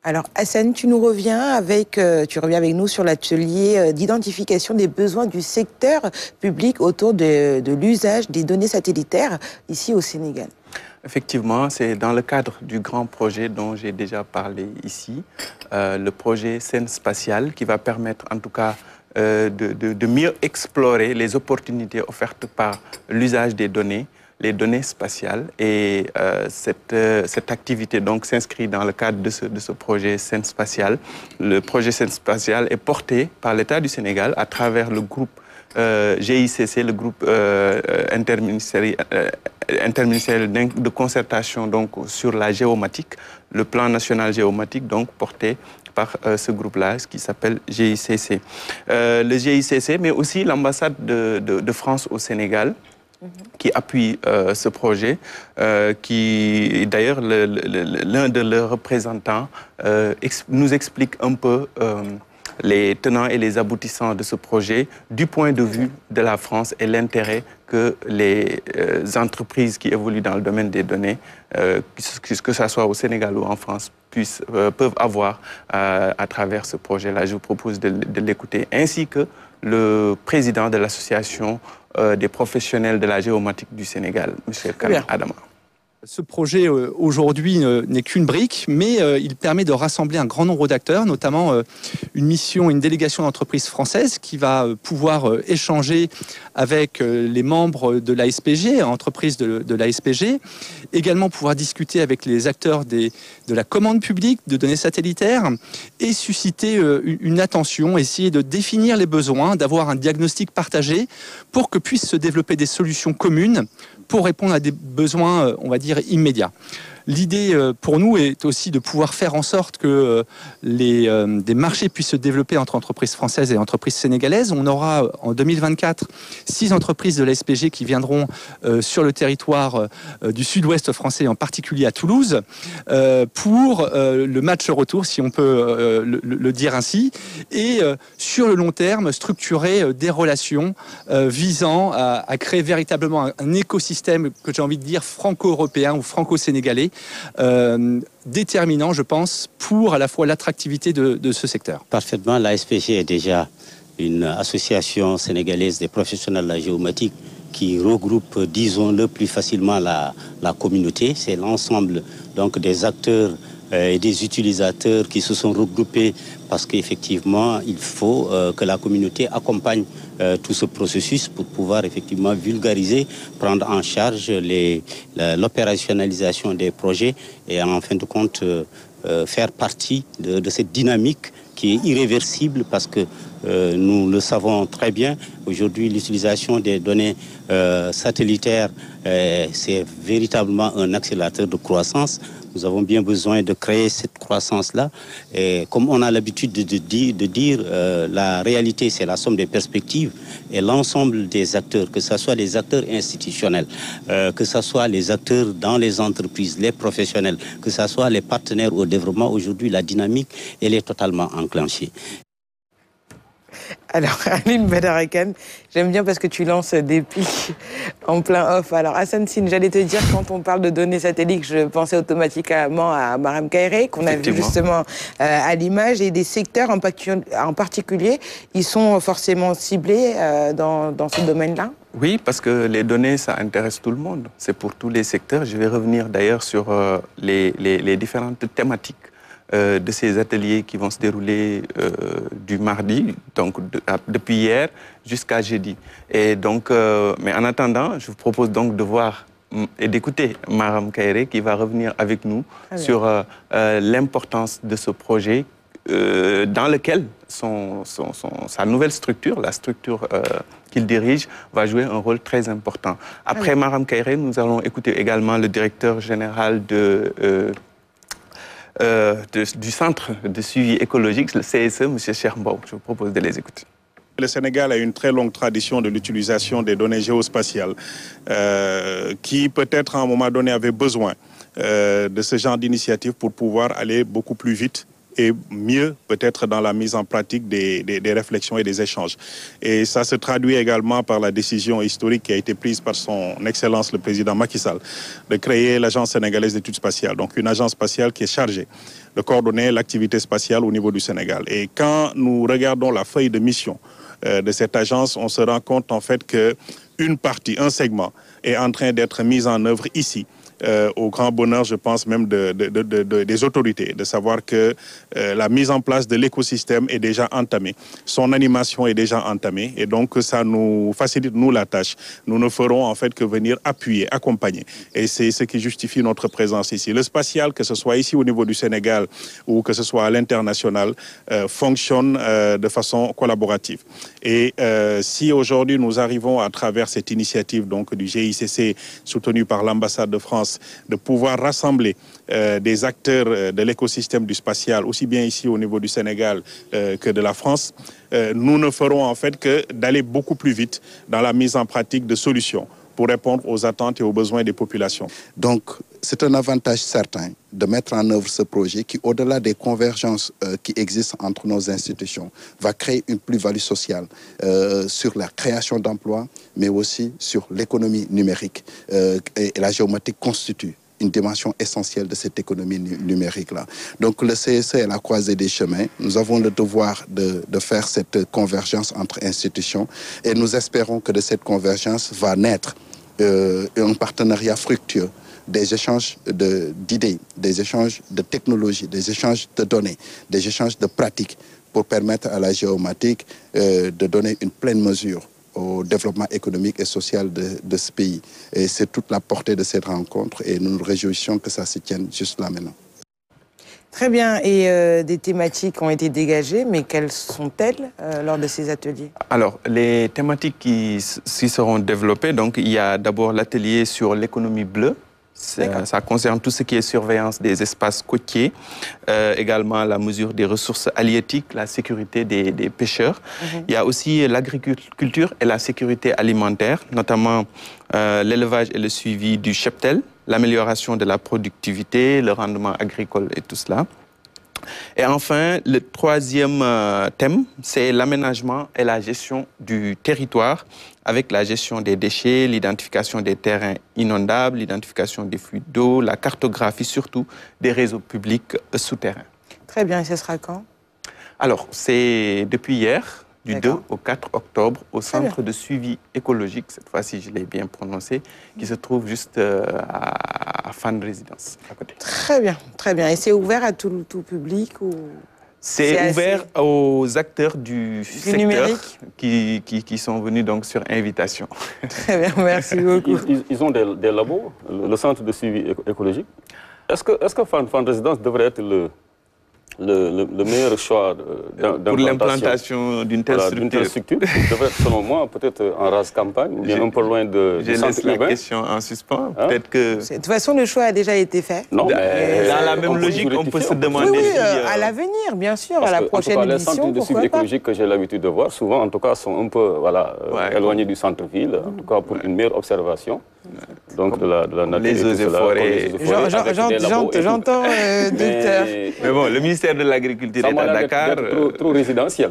Alors Hassan, tu reviens avec nous sur l'atelier d'identification des besoins du secteur public autour de l'usage des données satellitaires ici au Sénégal. Effectivement, c'est dans le cadre du grand projet dont j'ai déjà parlé ici, le projet Scène Spatiale, qui va permettre en tout cas de mieux explorer les opportunités offertes par l'usage des données, les données spatiales. Et cette activité donc s'inscrit dans le cadre de ce projet Scène Spatiale. Le projet Scène Spatiale est porté par l'État du Sénégal à travers le groupe GICC, le groupe interministériel de concertation donc, sur la géomatique, le plan national géomatique donc porté par ce groupe-là, qui s'appelle GICC. Le GICC, mais aussi l'ambassade de France au Sénégal, qui appuie ce projet, qui d'ailleurs l'un de leurs représentants nous explique un peu les tenants et les aboutissants de ce projet du point de vue de la France et l'intérêt que les entreprises qui évoluent dans le domaine des données, que ce soit au Sénégal ou en France, peuvent avoir à travers ce projet-là. Je vous propose de l'écouter, ainsi que le président de l'association des professionnels de la géomatique du Sénégal, M. Kane Adama. Ce projet, aujourd'hui, n'est qu'une brique, mais il permet de rassembler un grand nombre d'acteurs, notamment une délégation d'entreprises françaises qui va pouvoir échanger avec les membres de l'ASPG, entreprises de l'ASPG, également pouvoir discuter avec les acteurs de la commande publique de données satellitaires et susciter une attention, essayer de définir les besoins, d'avoir un diagnostic partagé pour que puissent se développer des solutions communes pour répondre à des besoins, on va dire, immédiats. L'idée pour nous est aussi de pouvoir faire en sorte que des marchés puissent se développer entre entreprises françaises et entreprises sénégalaises. On aura en 2024 6 entreprises de l'ASPG qui viendront sur le territoire du sud-ouest français, en particulier à Toulouse, pour le match retour, si on peut le dire ainsi, et sur le long terme, structurer des relations visant à créer véritablement un écosystème que j'ai envie de dire franco-européen ou franco-sénégalais, déterminant, je pense, pour à la fois l'attractivité de ce secteur. Parfaitement, l'ASPG est déjà une association sénégalaise des professionnels de la géomatique qui regroupe, disons-le plus facilement, la communauté. C'est l'ensemble donc des acteurs et des utilisateurs qui se sont regroupés parce qu'effectivement, il faut que la communauté accompagne tout ce processus pour pouvoir effectivement vulgariser, prendre en charge l'opérationnalisation des projets et en fin de compte faire partie de cette dynamique qui est irréversible parce que nous le savons très bien. Aujourd'hui, l'utilisation des données satellitaires, c'est véritablement un accélérateur de croissance. Nous avons bien besoin de créer cette croissance-là. Et comme on a l'habitude de dire, la réalité, c'est la somme des perspectives. Et l'ensemble des acteurs, que ce soit les acteurs institutionnels, que ce soit les acteurs dans les entreprises, les professionnels, que ce soit les partenaires au développement, aujourd'hui, la dynamique, elle est totalement enclenchée. Alors, Aline Badara Kane, j'aime bien parce que tu lances des pics en plein off. Alors, Hassan Sine, j'allais te dire, quand on parle de données satellites, je pensais automatiquement à Mariam Kairé, qu'on a vu justement à l'image, et des secteurs en particulier, ils sont forcément ciblés dans ce domaine-là? Oui, parce que les données, ça intéresse tout le monde. C'est pour tous les secteurs. Je vais revenir d'ailleurs sur les différentes thématiques de ces ateliers qui vont se dérouler du mardi, donc depuis hier jusqu'à jeudi. Et donc, mais en attendant, je vous propose donc de voir et d'écouter Mariam Kairé qui va revenir avec nous sur l'importance de ce projet dans lequel sa nouvelle structure, la structure qu'il dirige, va jouer un rôle très important. Après Mariam Kairé, nous allons écouter également le directeur général du Centre de suivi écologique, le CSE, M. Cheikh Mbow. Je vous propose de les écouter. Le Sénégal a une très longue tradition de l'utilisation des données géospatiales qui peut-être à un moment donné avait besoin de ce genre d'initiative pour pouvoir aller beaucoup plus vite et mieux peut-être dans la mise en pratique des réflexions et des échanges. Et ça se traduit également par la décision historique qui a été prise par son Excellence le Président Macky Sall de créer l'Agence sénégalaise d'études spatiales, donc une agence spatiale qui est chargée de coordonner l'activité spatiale au niveau du Sénégal. Et quand nous regardons la feuille de mission de cette agence, on se rend compte en fait qu'une partie, un segment est en train d'être mis en œuvre ici. Au grand bonheur, je pense même des autorités, de savoir que la mise en place de l'écosystème est déjà entamée. Son animation est déjà entamée et donc ça nous facilite, nous, la tâche. Nous ne ferons en fait que venir appuyer, accompagner. Et c'est ce qui justifie notre présence ici. Le spatial, que ce soit ici au niveau du Sénégal ou que ce soit à l'international, fonctionne de façon collaborative. Et si aujourd'hui nous arrivons à travers cette initiative donc, du GICC soutenue par l'ambassade de France de pouvoir rassembler des acteurs de l'écosystème du spatial, aussi bien ici au niveau du Sénégal que de la France, nous ne ferons en fait que d'aller beaucoup plus vite dans la mise en pratique de solutions pour répondre aux attentes et aux besoins des populations. Donc, c'est un avantage certain de mettre en œuvre ce projet qui, au-delà des convergences qui existent entre nos institutions, va créer une plus-value sociale sur la création d'emplois, mais aussi sur l'économie numérique. Et la géomatique constitue une dimension essentielle de cette économie numérique-là. Donc le CSE est la croisée des chemins. Nous avons le devoir de faire cette convergence entre institutions et nous espérons que de cette convergence va naître un partenariat fructueux, des échanges d'idées, des échanges de technologies, des échanges de données, des échanges de pratiques pour permettre à la géomatique de donner une pleine mesure au développement économique et social de ce pays. Et c'est toute la portée de cette rencontre et nous nous réjouissons que ça se tienne juste là maintenant. Très bien. Et des thématiques ont été dégagées, mais quelles sont-elles lors de ces ateliers? Alors, les thématiques qui seront développées, donc il y a d'abord l'atelier sur l'économie bleue. Ça concerne tout ce qui est surveillance des espaces côtiers, également la mesure des ressources halieutiques, la sécurité des pêcheurs. Il y a aussi l'agriculture et la sécurité alimentaire, notamment l'élevage et le suivi du cheptel, l'amélioration de la productivité, le rendement agricole et tout cela. Et enfin, le troisième thème, c'est l'aménagement et la gestion du territoire avec la gestion des déchets, l'identification des terrains inondables, l'identification des flux d'eau, la cartographie surtout des réseaux publics souterrains. Très bien, et ce sera quand? Alors, c'est depuis hier, du 2 au 4 octobre, au centre de suivi écologique, cette fois-ci je l'ai bien prononcé, qui se trouve juste à Fan Résidence, à côté. Très bien, très bien. Et c'est ouvert à tout public ou... C'est ouvert aux acteurs du secteur numérique qui sont venus donc sur invitation. Très bien, merci beaucoup. Ils ont des labos, le centre de suivi écologique. Est-ce que Fan Résidence devrait être le meilleur choix pour l'implantation d'une telle structure? Devrait être, selon moi, peut-être en rase campagne, ou bien un peu loin du centre urbain. Je laisse la question en suspens. Hein? Peut-être que... De toute façon, le choix a déjà été fait. Non, mais dans la même logique, on peut se demander... Oui, à l'avenir, bien sûr, à la prochaine édition, les centres de suivi écologique que j'ai l'habitude de voir, souvent, en tout cas, sont un peu éloignés du centre-ville, en tout cas pour une meilleure observation. Donc de la nature. Les eaux et forêts. J'entends, docteur. Mais bon, le ministère de l'Agriculture est à Dakar. Trop résidentiel.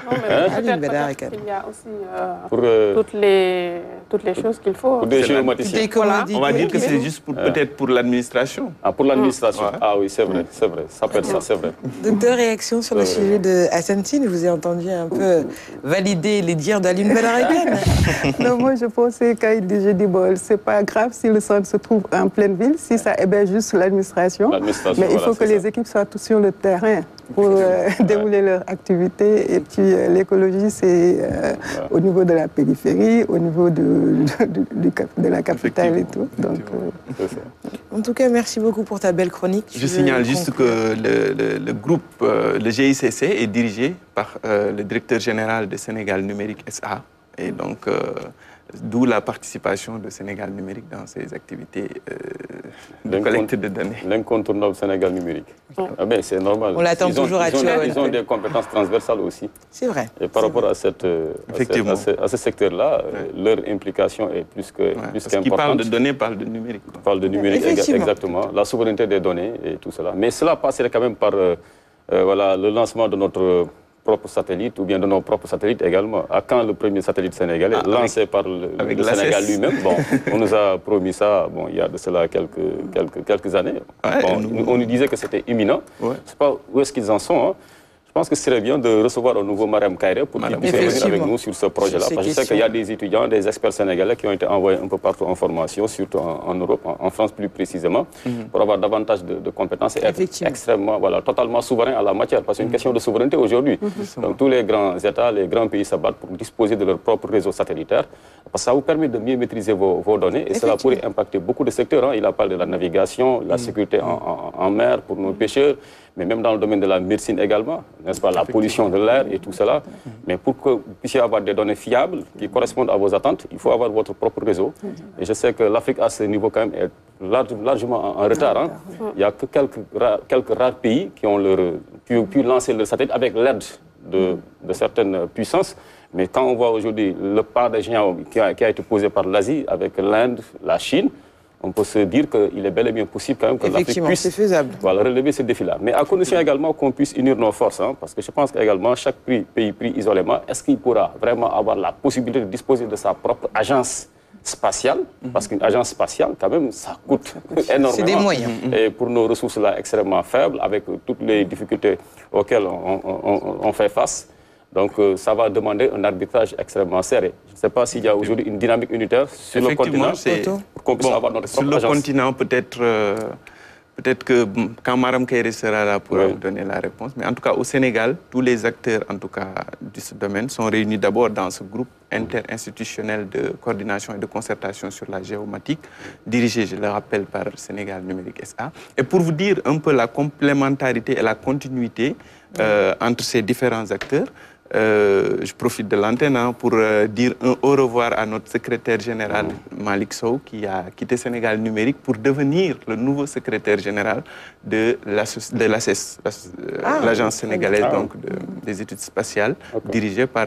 Non, mais peut-être qu'il y a aussi toutes les choses qu'il faut. Pour des géomaticiens. On va dire que c'est juste peut-être pour l'administration. Ah, pour l'administration. Ah oui, c'est vrai. Ça peut être ça, c'est vrai. Docteur, réaction sur le sujet de Hassan Tine. Je vous ai entendu un peu valider les dires d'Aline Badarakan. Non, moi je pensais quand il dit, c'est pas grave si le centre se trouve en pleine ville, si ça héberge juste l'administration. Mais il faut que les équipes soient tous sur le terrain pour dérouler leur activité. Et puis l'écologie, c'est au niveau de la périphérie, au niveau de la capitale et tout. Donc, En tout cas, merci beaucoup pour ta belle chronique. Je signale juste que le groupe, le GICC, est dirigé par le directeur général de Sénégal Numérique SA. Et donc, d'où la participation de Sénégal Numérique dans ces activités de collecte de données. L'incontournable Sénégal Numérique. Ah ben, c'est normal. On l'attend toujours à Tchao. Ils ont des compétences transversales aussi. C'est vrai. Et par rapport à ce secteur-là, leur implication est plus qu'importante. Parce qu'ils parlent de données, parlent de numérique. Ils parlent de numérique, exactement. La souveraineté des données et tout cela. Mais cela passerait quand même par voilà, le lancement de notre propre satellite ou bien de nos propres satellites également. À quand le premier satellite sénégalais lancé par le Sénégal lui-même? Bon, on nous a promis ça il y a de cela quelques années. On nous disait que c'était imminent. Je ne sais pas où est-ce qu'ils en sont. Je pense que ce serait bien de recevoir un nouveau Marème Kairé pour qu'il puisse venir avec nous sur ce projet-là. Parce que je sais qu'il y a des étudiants, des experts sénégalais qui ont été envoyés un peu partout en formation, surtout en Europe, en France plus précisément, pour avoir davantage de compétences et être extrêmement, totalement souverain à la matière. Parce que c'est une question de souveraineté aujourd'hui. Donc tous les grands États, les grands pays se battent pour disposer de leur propre réseau satellitaire. Parce que ça vous permet de mieux maîtriser vos données et cela pourrait impacter beaucoup de secteurs. Il a parlé de la navigation, la sécurité en mer pour nos pêcheurs, mais même dans le domaine de la médecine également, n'est-ce pas, la pollution de l'air et tout cela. Mais pour que vous puissiez avoir des données fiables qui correspondent à vos attentes, il faut avoir votre propre réseau. Et je sais que l'Afrique à ce niveau quand même est largement en retard. Il n'y a que quelques rares pays qui ont pu lancer leur satellite avec l'aide de certaines puissances. Mais quand on voit aujourd'hui le pas des géants qui a été posé par l'Asie avec l'Inde, la Chine, on peut se dire qu'il est bel et bien possible quand même que l'Afrique puisse relever ce défi-là. Mais à condition également qu'on puisse unir nos forces, parce que je pense qu'également chaque pays pris isolément, est-ce qu'il pourra vraiment avoir la possibilité de disposer de sa propre agence spatiale? Parce qu'une agence spatiale, quand même, ça coûte énormément. C'est des moyens. Et pour nos ressources-là extrêmement faibles, avec toutes les difficultés auxquelles on fait face, donc ça va demander un arbitrage extrêmement serré. Je ne sais pas s'il y a aujourd'hui une dynamique unitaire sur le continent pour qu'on puisse avoir notre propre agence. Sur le continent, peut-être que quand Marème Kairé sera là pour vous donner la réponse. Mais en tout cas, au Sénégal, tous les acteurs en tout cas, de ce domaine sont réunis d'abord dans ce groupe interinstitutionnel de coordination et de concertation sur la géomatique, dirigé, je le rappelle, par Sénégal Numérique SA. Et pour vous dire un peu la complémentarité et la continuité entre ces différents acteurs, je profite de l'antenne pour dire un au revoir à notre secrétaire général Malick Sow qui a quitté Sénégal Numérique pour devenir le nouveau secrétaire général de l'ACES, l'agence sénégalaise des études spatiales, dirigée par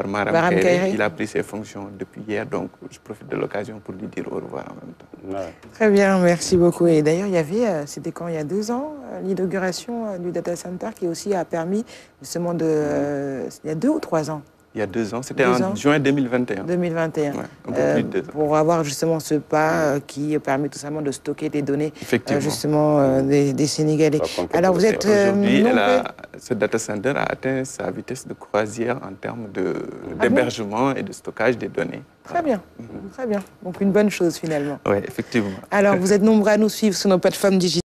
Marème Kairé. Il a pris ses fonctions depuis hier, donc je profite de l'occasion pour lui dire au revoir en même temps. Très bien, merci beaucoup. Et d'ailleurs, il y avait, c'était quand, il y a 2 ans, l'inauguration du data center qui aussi a permis justement il y a 2 ou 3 ans. Il y a 2 ans, c'était en juin 2021. 2021. Ouais, un peu plus de 2 ans. Pour avoir justement ce pas qui permet tout simplement de stocker des données justement des Sénégalais. Alors vous êtes... Aujourd'hui, ce data center a atteint sa vitesse de croisière en termes d'hébergement et de stockage des données. Très bien, très bien. Donc une bonne chose finalement. Oui, effectivement. Alors vous êtes nombreux à nous suivre sur nos plateformes digitales.